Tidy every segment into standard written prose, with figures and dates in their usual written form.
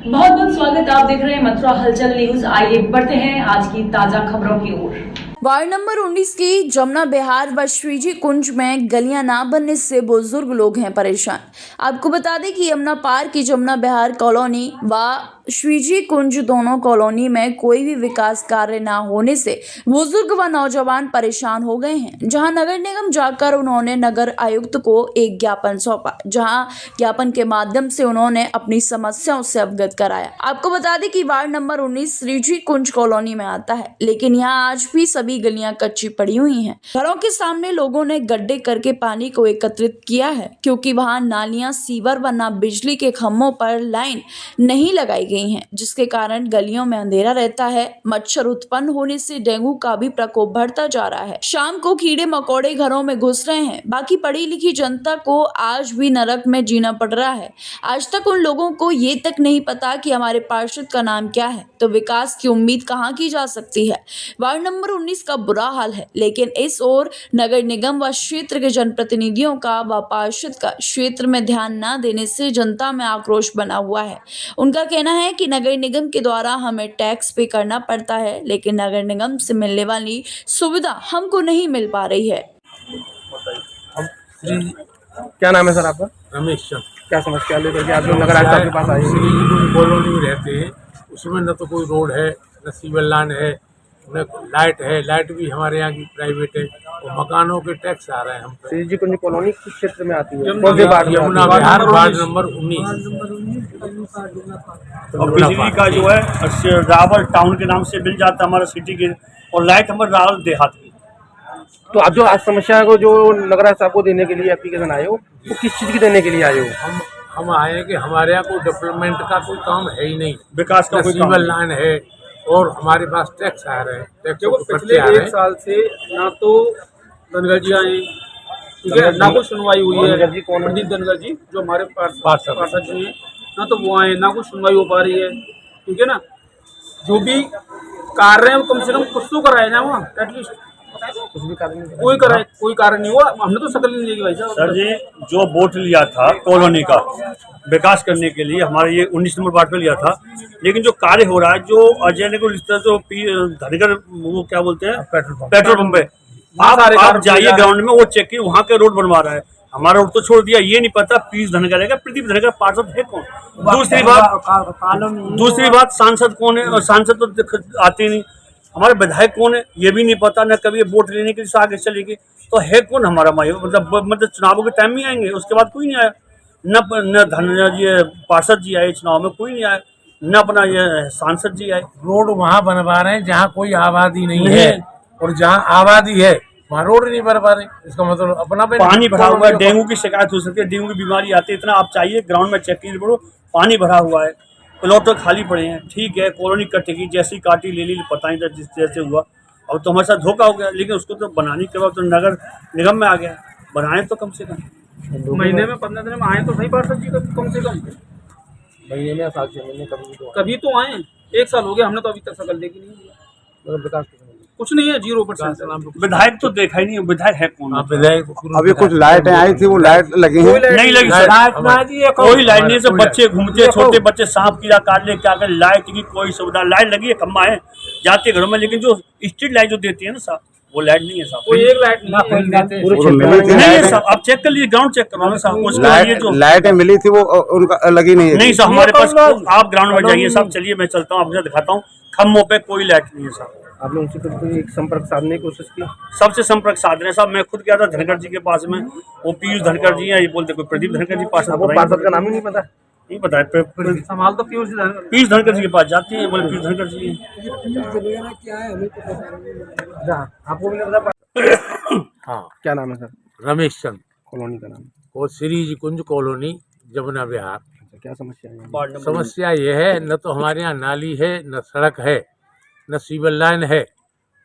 बहुत बहुत स्वागत। आप देख रहे हैं मथुरा हलचल न्यूज। आइए बढ़ते हैं आज की ताजा खबरों की ओर। वार्ड नंबर 19 की जमुना बिहार व श्रीजी कुंज में गलियां ना बनने से बुजुर्ग लोग हैं परेशान। आपको बता दें कि यमुना पार की जमुना बिहार कॉलोनी व श्रीजी कुंज दोनों कॉलोनी में कोई भी विकास कार्य ना होने से बुजुर्ग व नौजवान परेशान हो गए हैं। जहां नगर निगम जाकर उन्होंने नगर आयुक्त को एक ज्ञापन सौंपा, जहां ज्ञापन के माध्यम से उन्होंने अपनी समस्याओं से अवगत कराया। आपको बता दें कि वार्ड नंबर 19 श्रीजी कुंज कॉलोनी में आता है, लेकिन यहाँ आज भी सभी गलियां कच्ची पड़ी हुई हैं। घरों के सामने लोगों ने गड्ढे करके पानी को एकत्रित किया है, क्योंकि वहां नालियां, सीवर व न बिजली के खंभों पर लाइन नहीं लगाई गई हैं, जिसके कारण गलियों में अंधेरा रहता है। मच्छर उत्पन्न होने से डेंगू का भी प्रकोप बढ़ता जा रहा है। शाम को कीड़े मकोड़े घरों में घुस रहे हैं। बाकी पढ़ी लिखी जनता को आज भी नरक में जीना पड़ रहा है। आज तक उन लोगों को ये तक नहीं पता कि हमारे पार्षद का नाम क्या है, तो विकास की उम्मीद कहाँ की जा सकती है। वार्ड नंबर 19 का बुरा हाल है, लेकिन इस ओर नगर निगम व क्षेत्र के जनप्रतिनिधियों का व पार्षद का क्षेत्र में ध्यान न देने से जनता में आक्रोश बना हुआ है। उनका कहना है कि नगर निगम के द्वारा हमें टैक्स पे करना पड़ता है, लेकिन नगर निगम से मिलने वाली सुविधा हमको नहीं मिल पा रही है। क्या नाम है सर आपका? रमेश चंद। क्या समस्या लेकर के आप लोग नगर आयुक्त के पास आए? कॉलोनी में रहते हैं, उसमें न तो कोई रोड है, न सीवर लाइन है, न लाइट है। लाइट भी हमारे यहाँ की प्राइवेट है और मकानों के टैक्स आ रहे हैं हम पे। श्रीजी कुंज कॉलोनी किस क्षेत्र में आती है? Yamuna Bihar ward number 19। और बिजली का जो है रावल टाउन के नाम से मिल जाता है हमारा सिटी के, और लाइट हमारे रावल देहात की। तो आप जो आज समस्या को जो नगर आयुक्त साहब को देने के लिए एप्लीकेशन आए हो, वो किस चीज की देने के लिए आए हो? हम आए हैं कि हमारे यहाँ कोई डेवलपमेंट का कोई काम है ही नहीं, विकास का कोई काम सीवर नहीं। लाइन है और हमारे पास टैक्स आ रहे हैं। टैक्स पिछले एक साल से ना तो धनगर जी आए, ठीक है, ना कोई सुनवाई हुई है। धनगर जी कौन है? पंडित धनगर जी जो हमारे पार्षद जी हैं, ना तो वो आए, ना कोई सुनवाई हो पा रही है, ठीक है ना। जो भी कार्य है कम से कम कुछ तो कराए ना वहाँ, एटलीस्ट कुछ भी कारण नहीं। कोई कारण नहीं हुआ। हमने तो शकल नहीं देखी भाई साहब। सर जी, जो वोट लिया था कॉलोनी का विकास करने के लिए हमारे ये 19 नंबर वार्ड में लिया था, लेकिन जो कार्य हो रहा है, जो अजय ने को जो धनगर वो क्या बोलते हैं पेट्रोल पंप है, आप जाइए ग्राउंड में, वो चेक कीजिए, वहाँ के रोड बनवा रहा है। हमारा रोड तो छोड़ दिया, ये नहीं पता पीयूष धनगर है, प्रदीप धनगर पार्षद है कौन। दूसरी बात सांसद कौन है, और सांसद तो आते नहीं। हमारे विधायक कौन है ये भी नहीं पता, न कभी वोट लेने के लिए आगे चलेगी, तो है कौन हमारा माई। मतलब चुनावों के टाइम में आएंगे, उसके बाद कोई नहीं आया। न ये पार्षद जी आए चुनाव में, कोई नहीं आया, न अपना ये सांसद जी आए। रोड वहाँ बनवा रहे हैं जहाँ कोई आबादी नहीं है, और जहाँ आबादी है वहाँ रोड नहीं बन पा रहे। इसका मतलब अपना पानी भरा हुआ है, डेंगू की शिकायत हो सकती है, डेंगू की बीमारी आती है। इतना आप चाहिए ग्राउंड में चेक कीजिए, बड़ो पानी भरा हुआ है, प्लॉट तो खाली पड़े हैं। ठीक है, कॉलोनी कटेगी, जैसी काटी ले ली, पता नहीं था जिस जैसे हुआ। अब तो हमारे साथ धोखा हो गया, लेकिन उसको तो बनाने के बाद तो नगर निगम में आ गया, बनाए तो कम से कम महीने में 15 दिन में आए तो सही पार्षद जी कम से कम। महीने में 7-6 महीने कभी तो आए, एक साल हो गया, हमने तो अभी तक शकल देखी नहीं। मतलब विकास कुछ नहीं है, 0%। विधायक तो देखा ही नहीं, विधायक है कौन। अभी कुछ लाइटें आई थी, वो लाइट लगी हैं? नहीं लगी सर, कोई लाइट नहीं। सब बच्चे घूमते, छोटे बच्चे सांप कीड़ा काट ले, क्या कर, लाइट की कोई सुविधा। लाइट लगी है, खम्बा है, जाते घरों में, लेकिन जो स्ट्रीट लाइट जो देती है ना साहब, वो लाइट नहीं है साहब। कोई एक लाइट नहीं है साहब, आप चेक कर लीजिए, ग्राउंड चेक करवाना साहब। उसका ये जो लाइटें मिली थी वो उनका लगी नहीं है? नहीं साहब, हमारे पास आप ग्राउंड में जाइए साहब, चलिए मैं चलता हूँ, आपको दिखाता हूँ। खम्बों पे कोई लाइट नहीं है साहब। आप लोग उनसे कोई एक संपर्क साधने की कोशिश की? सबसे संपर्क साध रहे हैं साहब। मैं खुद गया था धनखड़ जी के पास में, वो पीयूष धनखड़ जी हैं, ये बोलते कोई प्रदीप धनखड़ जी पास। आपको पार्षद का नाम ही नहीं पता? नहीं पता है, संभाल तो पीयूष धनखड़ जी के पास जाते हैं, बोले पीयूष धनखड़ जी हैं। आपको भी नहीं पता? हाँ, क्या नाम है सर? रमेश चंद। कॉलोनी का नाम? और श्रीजी कुंज कॉलोनी, जमुना बिहार। क्या समस्या है? समस्या ये है, न तो हमारे यहाँ नाली है, न सड़क है, न सीवर लाइन है,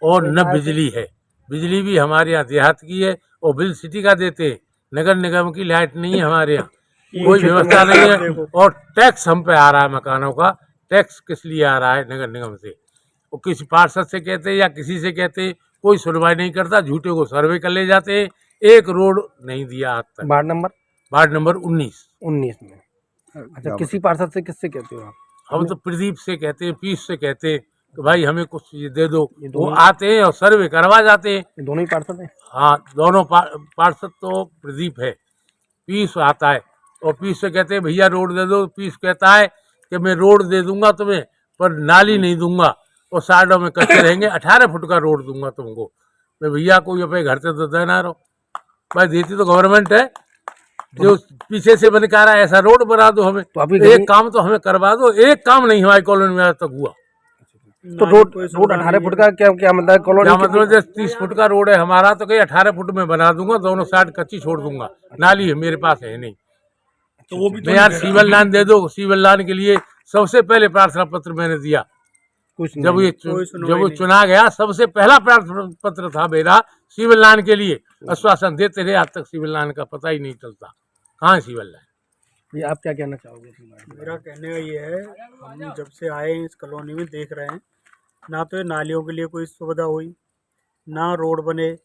और न बिजली है। बिजली भी हमारे यहाँ देहात की है और बिल सिटी का देते हैं। नगर निगम की लाइट नहीं है हमारे यहाँ, कोई व्यवस्था नहीं है। और टैक्स हम पे आ रहा है, मकानों का टैक्स किस लिए आ रहा है नगर निगम से। वो किसी पार्षद से कहते या किसी से कहते, कोई सुनवाई नहीं करता, झूठे को सर्वे कर ले जाते हैं। एक रोड नहीं दिया आज तक। Ward number? वार्ड नंबर 19 19 में। अच्छा, किसी पार्षद से किससे कहते हो आप? हम तो प्रदीप से कहते हैं, पीस से कहते हैं कि भाई हमें कुछ चीज दे दो। वो आते हैं और सर्वे करवा जाते हैं। ये दोनों ही पार्षद हैं? हाँ, दोनों पार्षद तो प्रदीप है, पीस आता है और पीस से कहते हैं भैया रोड दे दो। पीस कहता है कि मैं रोड दे दूंगा तुम्हें पर नाली नहीं दूंगा और साइडों में कच्चे रहेंगे, 18 फुट का रोड दूंगा तुमको। मैं भैया कोई अपने घर से तो देना रहो भाई, देती तो गवर्नमेंट है, जो पीछे से बन के आ रहा है ऐसा रोड बना दो हमें। तो अभी एक काम तो हमें करवा दो। एक काम नहीं हमारी कॉलोनी में आज तक हुआ। तो रोड 18 फुट का क्या मतलब है? कॉलोनी क्या मतलब जैसे 30 फुट का रोड है हमारा, तो कहीं 18 फुट में बना दूंगा, दोनों साइड कच्ची छोड़ दूंगा। नाली है मेरे पास है नहीं, तो वो भी मैं यार सीवर लाइन दे दो। सीवर लाइन के लिए सबसे पहले प्रार्थना पत्र मैंने दिया। कुछ जब नहीं। जब वो चुना गया, सबसे पहला प्रार्थना पत्र था मेरा सीवर लाइन के लिए। आश्वासन देते रहे, आज तक सीवर लाइन का पता ही नहीं चलता कहाँ है सीवर लाइन। ये आप क्या कहना चाहोगे? मेरा कहने का ये है, हम जब से आए इस कॉलोनी में देख रहे हैं, ना तो ये नालियों के लिए कोई सुविधा हुई, ना रोड बने। और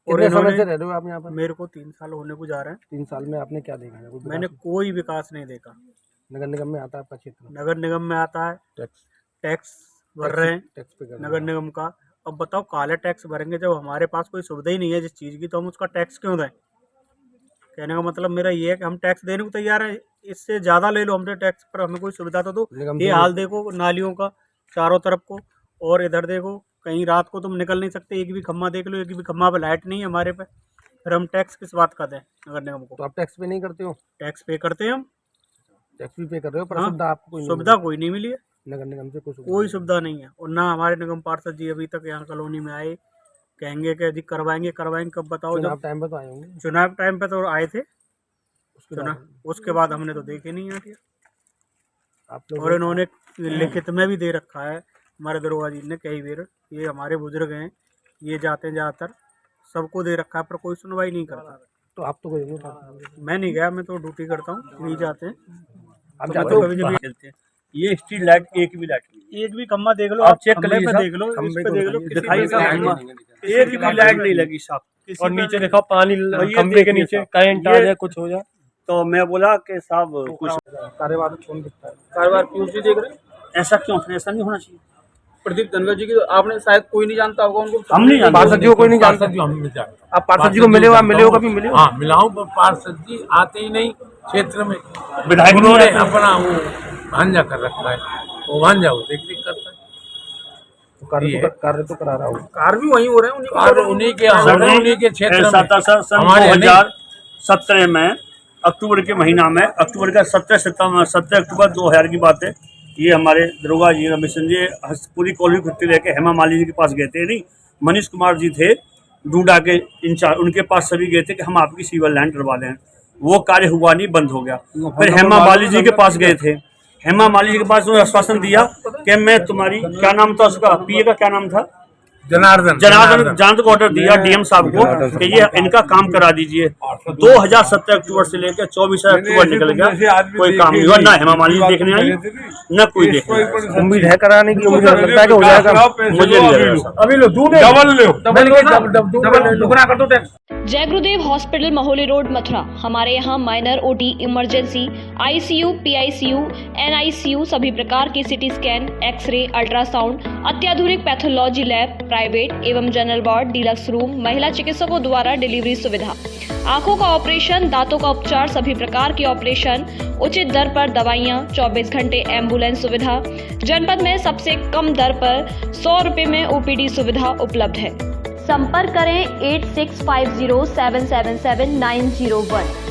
कितने समय से इन्होंने, रह रहे हो आप यहाँ पर? मेरे को 3 साल होने को जा रहे हैं, 3 साल में आपने क्या देखा है? मैंने कोई विकास नहीं देखा। नगर निगम में आता है आपका क्षेत्र? नगर निगम में आता है, टैक्स टैक्स भर रहे हैं टैक्स पे कर रहे नगर निगम का। अब बताओ, काले टैक्स भरेंगे जब हमारे पास कोई सुविधा ही नहीं है जिस चीज़ की, तो हम उसका टैक्स क्यों दें? कहने का मतलब मेरा ये है कि हम टैक्स देने को तैयार है, इससे ज़्यादा ले लो हमसे टैक्स, पर हमें कोई सुविधा तो दो। निगम ये से- हाल देखो नालियों का चारों तरफ को, और इधर देखो कहीं रात को तुम निकल नहीं सकते। एक भी खम्मा देख लो, एक भी खम्मा पे लाइट नहीं है हमारे पे, फिर हम टैक्स किस बात का दें नगर निगम तो को? आप टैक्स पे नहीं करते हो? टैक्स पे करते हैं हम, टैक्स भी पे कर रहे हो पर हाँ, सुविधा आपको कोई नहीं सुविधा कोई नहीं मिली है, मिली। नगर निगम से कोई सुविधा नहीं है। और ना हमारे निगम पार्षद जी अभी तक यहाँ कॉलोनी में आए, कहेंगे कि जी करवाएंगे करवाएंगे, कब बताओ? चुनाव जब टाइम पे तो आए होंगे, चुनाव टाइम पे तो आए थे, उसके चुनाव बाद उसके बाद हमने तो देखे नहीं आती। आप लोग और इन्होंने लिखित में भी दे रखा है हमारे दरोगा जी ने कई बार, ये हमारे बुजुर्ग हैं, ये जाते हैं ज़्यादातर, सबको दे रखा है, पर कोई सुनवाई नहीं करता। तो आप तो गए होंगे? मैं नहीं गया, मैं तो ड्यूटी करता हूँ, नहीं जाते हैं। आप तो जाते हो? कभी कभी खेलते हैं। ये स्ट्रीट लाइट एक भी लाइट नहीं एक भी खम्मा देख लो, आप आप चेक खम्भे करिए पे साहब, देख लो, इस खम्भे पे को देख लो, दिखाइए। किसी दिखाइए पे साहब, खम्मा, है। एक भी लाइट नहीं लगी साहब। किसी और पे नीचे नहीं। देखो पानी ये खंबे के देखिए नीचे साहब, करंट आ ये- जाए, कुछ हो जाए, तो मैं बोला कि साहब कुछ कार्यवाही कौन दिखता है? कारोबार पीयूष जी देख रहे हैं, ऐसा क्यों, ऐसा नहीं होना चाहिए। प्रदीप धनगर जी की तो आपने शायद कोई नहीं जानता होगा उनको, हम नहीं जानते। पार्षद जी को कोई नहीं जानता? पार्षद जी हम नहीं जानते। आप पार्षद जी को मिले हो? आप मिले हो? कभी मिले हो? हाँ मिला हूँ, पर पार्षद जी आते ही नहीं क्षेत्र में। विधायक नहीं उन्होंने आते। अपना वो भांजा कर रखा है, वो भांजा वो देख रेख करता है। कार्य तो करा रहा हूँ। कार भी वहीं हो रहे हैं उन्हीं और उन्हीं के यहाँ, उन्हीं के क्षेत्र ऐसा में था सर, सन हमारे नहीं। 2017 में अक्टूबर के महीना में, अक्टूबर का 17 अक्टूबर 2000 की बात है। ये हमारे दरोगा जी रमेश जी पूरी कॉलोनी खुट्टी लेके हेमा मालिनी के पास गए थे, नहीं मनीष कुमार जी थे डूडा के इंचार्ज, उनके पास सभी गए थे कि हम आपकी सीवर लाइन करवा दें। वो कार्य हुआ नहीं, बंद हो गया। फिर हेमा मालिनी जी के पास गए थे, हेमा मालिनी जी के पास उन्होंने आश्वासन दिया कि मैं तुम्हारी, क्या नाम था उसका, पीए का क्या नाम था, जनार्दन जनार्दन को ऑर्डर दिया डीएम साहब को कि ये इनका काम करा दीजिए। 2017 अक्टूबर से लेकर 24 अक्टूबर निकल गया, कोई काम नहीं हुआ। ना हेमा मालिनी देखने आई, न कोई देखने आया। उम्मीद है कराने की? उम्मीद लगता है कि हो जाएगा? मुझे नहीं लग रहा साहब। अभी लो दूध दुगना कर दो टैक्स। जय गुरुदेव हॉस्पिटल महोली रोड मथुरा। हमारे यहाँ minor OT, emergency, ICU, PICU, NICU, सभी प्रकार के सीटी स्कैन, एक्सरे, अल्ट्रासाउंड, अत्याधुनिक पैथोलॉजी लैब, प्राइवेट एवं जनरल वार्ड, डिलक्स रूम, महिला चिकित्सकों द्वारा डिलीवरी सुविधा, आंखों का ऑपरेशन, दांतों का उपचार, सभी प्रकार के ऑपरेशन, उचित दर पर दवाइयाँ, 24 घंटे एम्बुलेंस सुविधा। जनपद में सबसे कम दर पर 100 रुपए में ओपीडी सुविधा उपलब्ध है। संपर्क करें 8650777901।